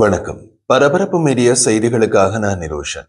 வணக்கம். பரபரப்பு மீடியா செய்திகளுக்காக நான் நிரோஷன்.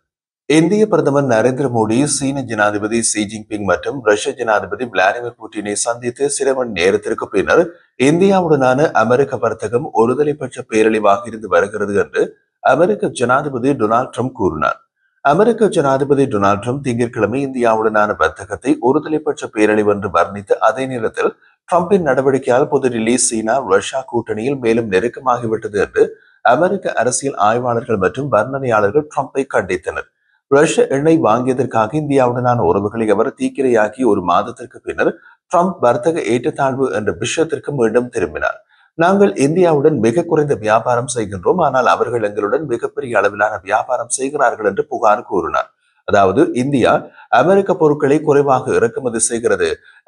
இந்திய பிரதமர் நரேந்திர மோடி சீன ஜனாதிபதி ஷி ஜின்பிங் மற்றும் ரஷ்ய ஜனாதிபதி விளாடிமிர் புட்டினை சந்தித்து சில மணி நேரத்திற்கு பின்னர் இந்தியாவுடனான அமெரிக்க வர்த்தகம் ஒருதலைப்பட்ச பேரழிவாக இருந்து வருகிறது என்று அமெரிக்க ஜனாதிபதி டொனால்ட் ட்ரம்ப் கூறினார். அமெரிக்க ஜனாதிபதி டொனால்ட் ட்ரம்ப் திங்கட்கிழமை இந்தியாவுடனான வர்த்தகத்தை ஒருதலைப்பட்ச பேரழிவு என்று வர்ணித்து அதே நேரத்தில் ட்ரம்பின் நடவடிக்கையால் புதுடில்லி சீனா ரஷ்யா கூட்டணியில் மேலும் நெருக்கமாகிவிட்டது என்று அமெரிக்க அரசியல் ஆய்வாளர்கள் மற்றும் வர்ணனையாளர்கள் ட்ரம்பை கண்டித்தனர். ரஷ்ய எண்ணெய் வாங்கியதற்காக இந்தியாவுடனான உறவுகளை அவர் தீக்கிரையாக்கி ஒரு மாதத்திற்கு பின்னர் ட்ரம்ப் வர்த்தக ஏற்றத்தாழ்வு என்ற விஷயத்திற்கு மீண்டும் திரும்பினார். நாங்கள் இந்தியாவுடன் மிக குறைந்த வியாபாரம் செய்கின்றோம், ஆனால் அவர்கள் எங்களுடன் மிகப்பெரிய அளவிலான வியாபாரம் செய்கிறார்கள் என்று புகார் கூறினார். அதாவது இந்தியா அமெரிக்க பொருட்களை குறைவாக இறக்குமதி செய்கிறது,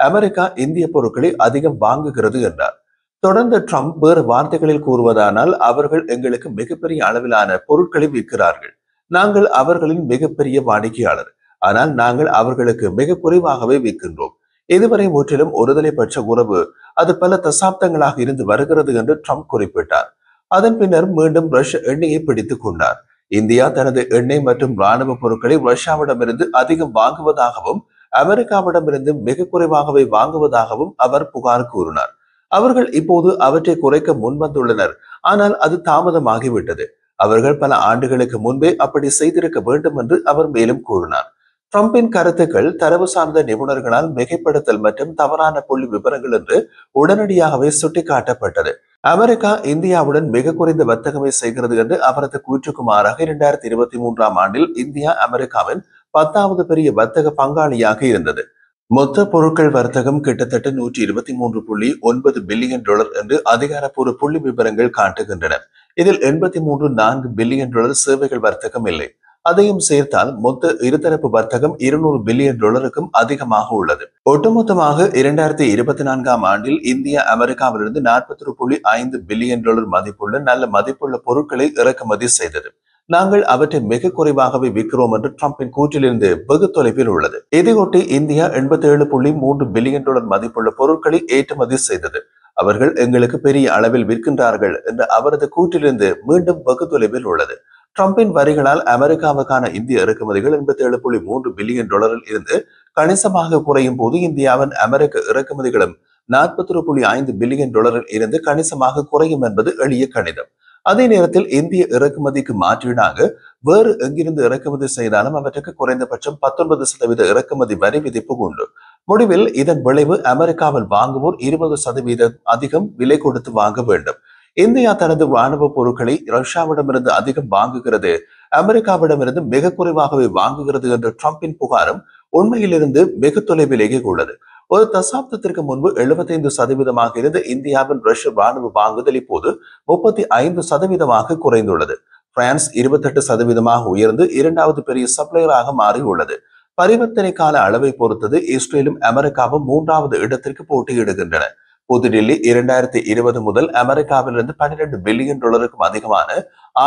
அமெரிக்கா இந்திய பொருட்களை அதிகம் வாங்குகிறது என்றார். தொடர்ந்து ட்ரம்ப் வேறு வார்த்தைகளில் கூறுவதானால் அவர்கள் எங்களுக்கு மிகப்பெரிய அளவிலான பொருட்களை விற்கிறார்கள், நாங்கள் அவர்களின் மிகப்பெரிய வாடிக்கையாளர், ஆனால் நாங்கள் அவர்களுக்கு மிக குறைவாகவே விற்கின்றோம். இதுவரை முற்றிலும் ஒருதலைப்பட்ச உறவு அது பல தசாப்தங்களாக இருந்து வருகிறது என்று ட்ரம்ப் குறிப்பிட்டார். அதன் பின்னர் மீண்டும் ரஷ்ய எண்ணெயை பிடித்துக் கொண்டார். இந்தியா தனது எண்ணெய் மற்றும் இராணுவ பொருட்களை ரஷ்யாவிடமிருந்து அதிகம் வாங்குவதாகவும் அமெரிக்காவிடமிருந்து மிக குறைவாகவே வாங்குவதாகவும் அவர் புகார் கூறினார். அவர்கள் இப்போது அவற்றை குறைக்க முன்வந்துள்ளனர், ஆனால் அது தாமதமாகிவிட்டது. அவர்கள் பல ஆண்டுகளுக்கு முன்பே அப்படி செய்திருக்க வேண்டும் என்று அவர் மேலும் கூறினார். ட்ரம்பின் கருத்துக்கள் தரவு சார்ந்த நிபுணர்களால் மிகைப்படுத்தல் மற்றும் தவறான புள்ளி விவரங்கள் என்று உடனடியாகவே சுட்டிக்காட்டப்பட்டது. அமெரிக்கா இந்தியாவுடன் மிக குறைந்த வர்த்தகமே செய்கிறது என்று அவரது கூற்றுக்கு மாறாக 2023ஆம் ஆண்டில் இந்தியா அமெரிக்காவின் 10வது பெரிய வர்த்தக பங்காளியாக இருந்தது. மொத்த பொருட்கள் வர்த்தகம் கிட்டத்தட்ட $123.9 பில்லியன் என்று அதிகாரப்பூர்வ புள்ளி விவரங்கள் காட்டுகின்றன. இதில் $83.4 பில்லியன் சேவைகள் வர்த்தகம் இல்லை. அதையும் சேர்த்தால் மொத்த இருதரப்பு வர்த்தகம் $200 பில்லியன் அதிகமாக உள்ளது. ஒட்டுமொத்தமாக 2024ஆம் ஆண்டில் இந்தியா அமெரிக்காவிலிருந்து $41.5 பில்லியன் மதிப்புள்ள நல்ல மதிப்புள்ள பொருட்களை இறக்குமதி செய்தது. நாங்கள் அவற்றை மிக குறைவாகவே விற்கிறோம் என்று ட்ரம்பின் கூற்றிலிருந்து வெகு தொலைவில் உள்ளது. இதையொட்டி இந்தியா $87.3 பில்லியன் மதிப்புள்ள பொருட்களை ஏற்றுமதி செய்தது. அவர்கள் எங்களுக்கு பெரிய அளவில் விற்கின்றார்கள் என்ற அவரது கூற்றிலிருந்து மீண்டும் வெகு தொலைவில் உள்ளது. ட்ரம்பின் வரிகளால் அமெரிக்காவுக்கான இந்திய இறக்குமதிகள் $87.3 பில்லியன் இருந்து கணிசமாக குறையும் போது இந்தியாவின் அமெரிக்க இறக்குமதிகளும் $41.5 பில்லியன் இருந்து கணிசமாக குறையும் என்பது எளிய கணிதம். அதே நேரத்தில் இந்திய இறக்குமதிக்கு மாற்றீடாக வேறு எங்கிருந்து இறக்குமதி செய்தாலும் அவற்றுக்கு குறைந்தபட்சம் 19% இறக்குமதி வரி விதிப்பு உண்டு. முடிவில் இதன் விளைவு அமெரிக்காவில் வாங்குவோர் 20% அதிகம் விலை கொடுத்து வாங்க வேண்டும். இந்தியா தனது இராணுவ பொருட்களை ரஷ்யாவிடமிருந்து அதிகம் வாங்குகிறது, அமெரிக்காவிடமிருந்து மிக குறைவாகவே வாங்குகிறது என்ற ட்ரம்பின் புகாரும் உண்மையிலிருந்து வெகு தொலைவிலேயே உள்ளது. ஒரு தசாப்தத்திற்கு முன்பு 75% இருந்த இந்தியாவின் ரஷ்ய ராணுவ வாங்குதல் இப்போது 35% குறைந்துள்ளது. பிரான்ஸ் 28% உயர்ந்து 2வது பெரிய சப்ளையராக மாறியுள்ளது. பரிவர்த்தனை கால அளவை பொறுத்தது இஸ்ரேலும் அமெரிக்காவும் 3வது இடத்திற்கு போட்டியிடுகின்றன. புதுடில்லி 2020 முதல் அமெரிக்காவிலிருந்து $12 பில்லியன் அதிகமான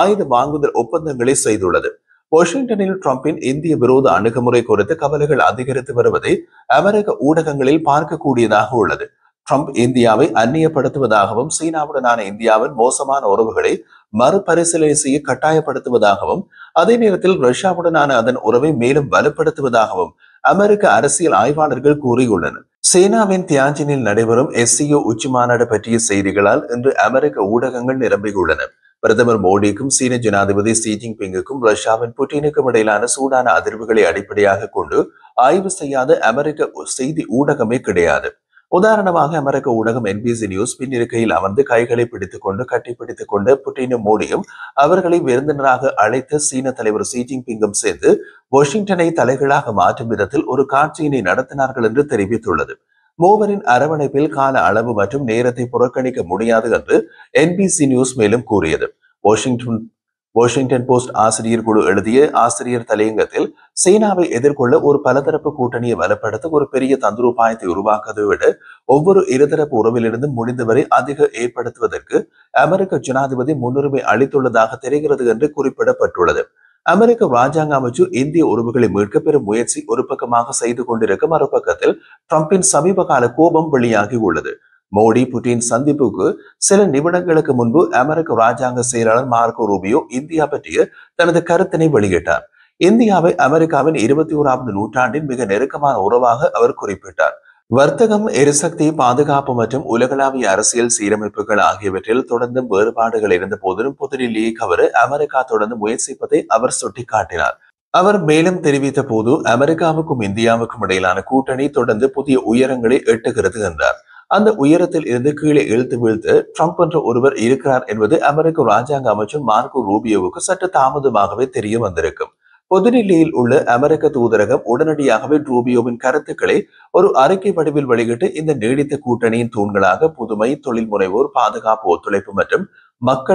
ஆயுத வாங்குதல் ஒப்பந்தங்களை செய்துள்ளது. வாஷிங்டனில் ட்ரம்பின் இந்திய விரோத அணுகுமுறை குறித்து கவலைகள் அதிகரித்து வருவதை அமெரிக்க ஊடகங்களில் பார்க்கக்கூடியதாக உள்ளது. ட்ரம்ப் இந்தியாவை அந்நியப்படுத்துவதாகவும் சீனாவுடனான இந்தியாவின் மோசமான உறவுகளை மறுபரிசீலனை செய்ய கட்டாயப்படுத்துவதாகவும் அதே நேரத்தில் ரஷ்யாவுடனான அதன் உறவை மேலும் வலுப்படுத்துவதாகவும் அமெரிக்க அரசியல் ஆய்வாளர்கள் கூறியுள்ளனர். சீனாவின் தியான்ஜினில் நடைபெறும் SCO உச்சி மாநாடு பற்றிய செய்திகளால் இன்று அமெரிக்க ஊடகங்கள் நிரம்பியுள்ளன. பிரதமர் மோடிக்கும் சீன ஜனாதிபதி ஷி ஜின்பிங்குக்கும் ரஷ்யாவின் புட்டினுக்கும் இடையிலான சூடான அதிர்வுகளை அடிப்படையாக கொண்டு ஆய்வு செய்யாத அமெரிக்க செய்தி ஊடகமே கிடையாது. உதாரணமாக அமெரிக்க ஊடகம் NBC நியூஸ் பின்னிருக்கையில் அமர்ந்து கைகளை பிடித்துக் கொண்டு கட்டிப்பிடித்துக் கொண்டு புட்டினும் மோடியும் அவர்களை விருந்தினராக அழைத்த சீன தலைவர் ஷி ஜின்பிங்கும் சேர்ந்து வாஷிங்டனை தலைகளாக மாற்றும் விதத்தில் ஒரு காட்சியினை நடத்தினார்கள் என்று தெரிவித்துள்ளது. மூவரின் அரவணைப்பில் கால அளவு மற்றும் நேரத்தை புறக்கணிக்க முடியாது என்று NBC நியூஸ் மேலும் கூறியது. வாஷிங்டன் போஸ்ட் ஆசிரியர் குழு எழுதிய ஆசிரியர் தலையங்கத்தில் சீனாவை எதிர்கொள்ள ஒரு பலதரப்பு கூட்டணியை வலுப்படுத்த ஒரு பெரிய தந்திரோபாயத்தை உருவாக்குவதை விட ஒவ்வொரு இருதரப்பு உறவிலிருந்து முடிந்தவரை அதிக ஏற்படுத்துவதற்கு அமெரிக்க ஜனாதிபதி முன்னுரிமை அளித்துள்ளதாக தெரிகிறது என்று குறிப்பிடப்பட்டுள்ளது. அமெரிக்க ராஜாங்க அமைச்சு இந்திய உறவுகளை மீட்க பெரும் முயற்சி ஒரு பக்கமாக செய்து கொண்டிருக்கும் மறுபக்கத்தில் ட்ரம்பின் சமீப கால கோபம் வெளியாகி உள்ளது. மோடி புட்டின் சந்திப்புக்கு சில நிமிடங்களுக்கு முன்பு அமெரிக்க ராஜாங்க செயலாளர் மார்க்கோ ரூபியோ இந்தியா பற்றிய தனது கருத்தினை வெளியிட்டார். இந்தியாவை அமெரிக்காவின் 21வது நூற்றாண்டின் மிக நெருக்கமான உறவாக அவர் குறிப்பிட்டார். வர்த்தகம், எரிசக்தி, பாதுகாப்பு மற்றும் உலகளாவிய அரசியல் சீரமைப்புகள் ஆகியவற்றில் தொடர்ந்து வேறுபாடுகள் இருந்த போதிலும் புதுடில்லியை கவர அமெரிக்கா தொடர்ந்து முயற்சிப்பதை அவர் சுட்டிக்காட்டினார். அவர் மேலும் தெரிவித்த போது, அமெரிக்காவுக்கும் இந்தியாவுக்கும் இடையிலான கூட்டணி தொடர்ந்து புதிய உயரங்களை எட்டுகிறது என்றார். அந்த உயரத்தில் இருந்து கீழே இழுத்து வீழ்த்த ட்ரம்ப் என்ற ஒருவர் இருக்கிறார் என்பது அமெரிக்க ராஜாங்க அமைச்சர் மார்க்கோ ரூபியோவுக்கு சற்று தாமதமாகவே தெரிய வந்திருக்கும். புதுடில்லியில் உள்ள அமெரிக்க தூதரகம் உடனடியாகவே ரூபியோவின் கருத்துக்களை ஒரு அறிக்கை வடிவில் வெளியிட்டு இந்த நீடித்த கூட்டணியின் தூண்களாக புதுமை, தொழில் முனைவோர், பாதுகாப்பு ஒத்துழைப்பு மற்றும்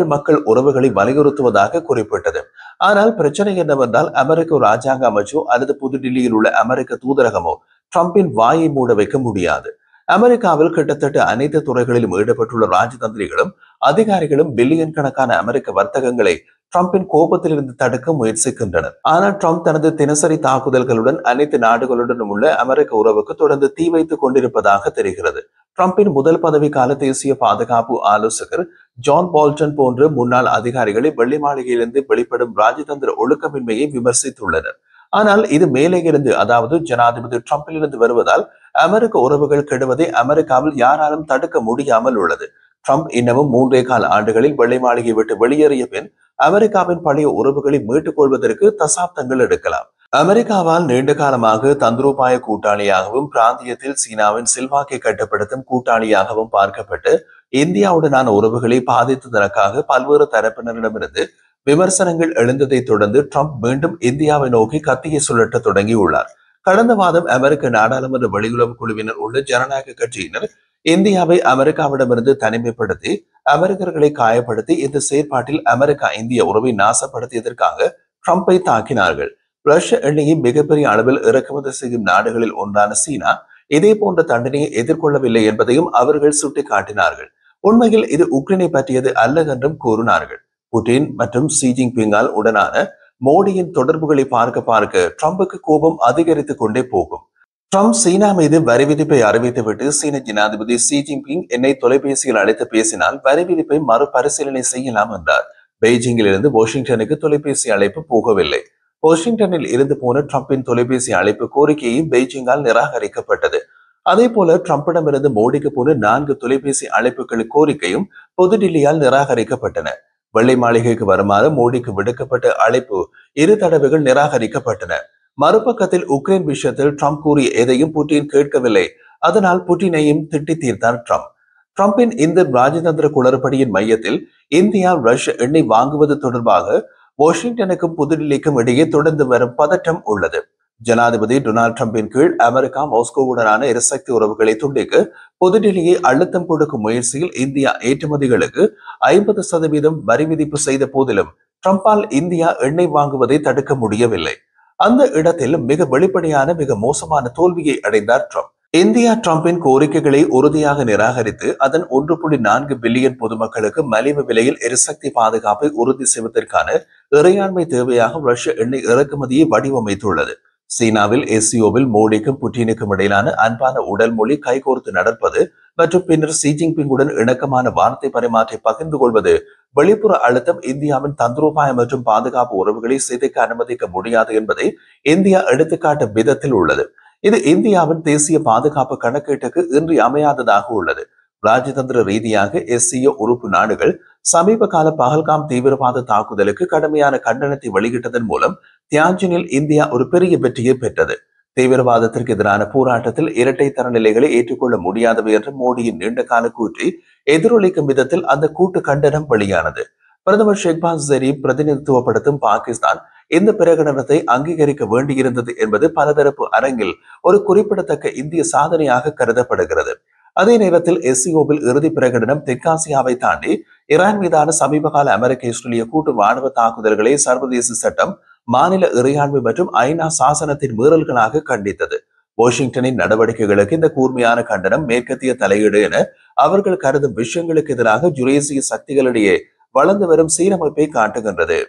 மக்கள் உறவுகளை வலியுறுத்துவதாக குறிப்பிட்டது. ஆனால் பிரச்சனை என்னவென்றால், அமெரிக்க ராஜாங்க அமைச்சோ அல்லது புதுடில்லியில் உள்ள அமெரிக்க தூதரகமோ ட்ரம்பின் வாயை மூட வைக்க முடியாது. அமெரிக்காவில் கிட்டத்தட்ட அனைத்து துறைகளிலும் ஈடுபட்டுள்ள ராஜதந்திரிகளும் அதிகாரிகளும் பில்லியன் கணக்கான அமெரிக்க வர்த்தகங்களை ட்ரம்பின் கோபத்திலிருந்து தடுக்க முயற்சிக்கின்றனர். ஆனால் ட்ரம்ப் தனது தினசரி தாக்குதல்களுடன் அனைத்து நாடுகளுடனும் உள்ள அமெரிக்க உறவுக்கு தொடர்ந்து தீ வைத்துக் கொண்டிருப்பதாக தெரிகிறது. ட்ரம்பின் முதல் பதவிக்கால தேசிய பாதுகாப்பு ஆலோசகர் ஜான் போல்டன் போன்ற முன்னாள் அதிகாரிகளை வெள்ளை மாளிகையிலிருந்து வெளிப்படும் ராஜதந்திர ஒழுக்கமின்மையை விமர்சித்துள்ளனர். ஆனால் இது மேலே இருந்து, அதாவது ஜனாதிபதி ட்ரம்பிலிருந்து வருவதால் அமெரிக்க உறவுகள் கெடுவதை அமெரிக்காவில் யாராலும் தடுக்க முடியாமல் உள்ளது. ட்ரம்ப் இன்னமும் 3.25 ஆண்டுகளில் வெள்ளை மாளிகை விட்டு வெளியேறிய பின் அமெரிக்காவின் பழைய உறவுகளை மீட்டுக் கொள்வதற்கு தசாப்தங்கள் எடுக்கலாம். அமெரிக்காவால் நீண்ட காலமாக தந்திரோபாய கூட்டாளியாகவும் பிராந்தியத்தில் சீனாவின் செல்வாக்கை கட்டுப்படுத்தும் கூட்டாளியாகவும் பார்க்கப்பட்டு இந்தியாவுடனான உறவுகளை பாதித்ததற்காக பல்வேறு தரப்பினரிடமிருந்து விமர்சனங்கள் எழுந்ததை தொடர்ந்து ட்ரம்ப் மீண்டும் இந்தியாவை நோக்கி கத்தியை சுழற்ற தொடங்கியுள்ளார். கடந்த மாதம் அமெரிக்க நாடாளுமன்ற வெளியுறவு குழுவினர் உள்ள ஜனநாயக கட்சியினர் இந்தியாவை அமெரிக்காவிடமிருந்து தனிமைப்படுத்தி அமெரிக்கர்களை காயப்படுத்தி இந்த செயற்பாட்டில் அமெரிக்கா இந்திய உறவை நாசப்படுத்தியதற்காக ட்ரம்பை தாக்கினார்கள். ரஷ்ய எண்ணெயை மிகப்பெரிய அளவில் இறக்குமதி செய்யும் நாடுகளில் ஒன்றான சீனா இதே போன்ற தண்டனையை எதிர்கொள்ளவில்லை என்பதையும் அவர்கள் சுட்டிக்காட்டினார்கள். உண்மையில் இது உக்ரைனை பற்றியது அல்ல என்றும் கூறினார்கள். புட்டின் மற்றும் ஷி ஜின்பிங்கால் உடனான மோடியின் தொடர்புகளை பார்க்க ட்ரம்புக்கு கோபம் அதிகரித்துக் கொண்டே போகும். ட்ரம்ப் சீனா மீது வரி விதிப்பை அறிவித்துவிட்டு சீன ஜனாதிபதி ஷி ஜின்பிங் என்னை தொலைபேசியில் அழைத்து பேசினால் வரி விதிப்பை மறுபரிசீலனை செய்யலாம் என்றார். பெய்ஜிங்கில் இருந்து வாஷிங்டனுக்கு தொலைபேசி அழைப்பு போகவில்லை. வாஷிங்டனில் இருந்து போன ட்ரம்பின் தொலைபேசி அழைப்பு கோரிக்கையும் பெய்ஜிங்கால் நிராகரிக்கப்பட்டது. அதே போல ட்ரம்பிடமிருந்து மோடிக்கு போன 4 தொலைபேசி அழைப்புகள் கோரிக்கையும் புதுடில்லியால் நிராகரிக்கப்பட்டன. வெள்ளை மாளிகைக்கு வருமாறு மோடிக்கு விடுக்கப்பட்ட அழைப்பு 2 தடவைகள் நிராகரிக்கப்பட்டன. மறுபக்கத்தில் உக்ரைன் விஷயத்தில் ட்ரம்ப் கூறிய எதையும் புட்டின் கேட்கவில்லை. அதனால் புட்டினையும் திட்டி தீர்த்தார் ட்ரம்ப். ட்ரம்பின் இந்த ராஜதந்திர குளறுபடியின் மையத்தில் இந்தியா ரஷ்ய எண்ணெய் வாங்குவது தொடர்பாக வாஷிங்டனுக்கும் புதுடில்லிக்கும் இடையே தொடர்ந்து வரும் பதற்றம் உள்ளது. ஜனாதிபதி டொனால்டு டிரம்பின் கீழ் அமெரிக்கா மாஸ்கோவுடனான எரிசக்தி உறவுகளை துண்டிக்க புதுடில்லியை அழுத்தம் கொடுக்கும் முயற்சியில் இந்தியா ஏற்றுமதிகளுக்கு 50% வரி விதிப்பு செய்த போதிலும் ட்ரம்பால் இந்தியா எண்ணெய் வாங்குவதை தடுக்க முடியவில்லை. அந்த இடத்தில் மிக வெளிப்படையான மிக மோசமான தோல்வியை அடைந்தார் ட்ரம்ப். இந்தியா ட்ரம்பின் கோரிக்கைகளை உறுதியாக நிராகரித்து அதன் 1.4 பில்லியன் பொதுமக்களுக்கு மலிவு விலையில் எரிசக்தி பாதுகாப்பை உறுதி செய்வதற்கான இறையாண்மை தேவையாக ரஷ்ய எண்ணெய் இறக்குமதியை வடிவமைத்துள்ளது. சீனாவில் எஸ்சிஓவில் மோடிக்கும் புட்டினுக்கும் இடையிலான அன்பான உடல் மொழி கைகோர்த்து நடப்பது மற்றும் பின்னர் ஷி ஜின்பிங்குடன் இணக்கமான வார்த்தை பரிமாற்றை பகிர்ந்து கொள்வது வெளிப்புற அழுத்தம் இந்தியாவின் தந்திரோபாய மற்றும் பாதுகாப்பு உறவுகளை சிதைக்க அனுமதிக்க முடியாது என்பதை இந்தியா எடுத்துக்காட்டும் விதத்தில் உள்ளது. இது இந்தியாவின் தேசிய பாதுகாப்பு கணக்கீட்டுக்கு இன்றியமையாததாக உள்ளது. ராஜதந்திர ரீதியாக எஸ்சிஓ உறுப்பு நாடுகள் சமீப கால பஹல்காம் தீவிரவாத தாக்குதலுக்கு கடுமையான கண்டனத்தை வெளியிட்டதன் மூலம் தியான்ஜினில் இந்தியா ஒரு பெரிய வெற்றியை பெற்றது. தீவிரவாதத்திற்கு எதிரான போராட்டத்தில் இரட்டை தரநிலைகளை ஏற்றுக்கொள்ள முடியாதவை என்ற மோடியின் நீண்டகால கூற்றி எதிரொலிக்கும் விதத்தில் அந்த கூட்டு கண்டனம் வெளியானது. பிரதமர் ஷெஹ்பாஸ் ஷெரீப் பிரதிநிதித்துவப்படுத்தும் பாகிஸ்தான் இந்த பிரகடனத்தை அங்கீகரிக்க வேண்டியிருந்தது என்பது பலதரப்பு அரங்கில் ஒரு குறிப்பிடத்தக்க இந்திய சாதனையாக கருதப்படுகிறது. அதே நேரத்தில் எஸ்சிஓவில் இறுதி பிரகடனம் தெற்காசியாவை தாண்டி ஈரான் மீதான சமீபகால அமெரிக்க இஸ்ரேலிய கூட்டு ராணுவ தாக்குதல்களை சர்வதேச சட்டம், மாநில இறையாண்மை மற்றும் ஐநா சாசனத்தின் மீறல்களாக கண்டித்தது. வாஷிங்டனின் நடவடிக்கைகளுக்கு இந்த கூர்மையான கண்டனம் மேற்கத்திய தலையீடு என அவர்கள் கருதும் விஷயங்களுக்கு எதிராக யுரேசிய சக்திகளிடையே வளர்ந்து வரும் சீரமைப்பை காட்டுகின்றது.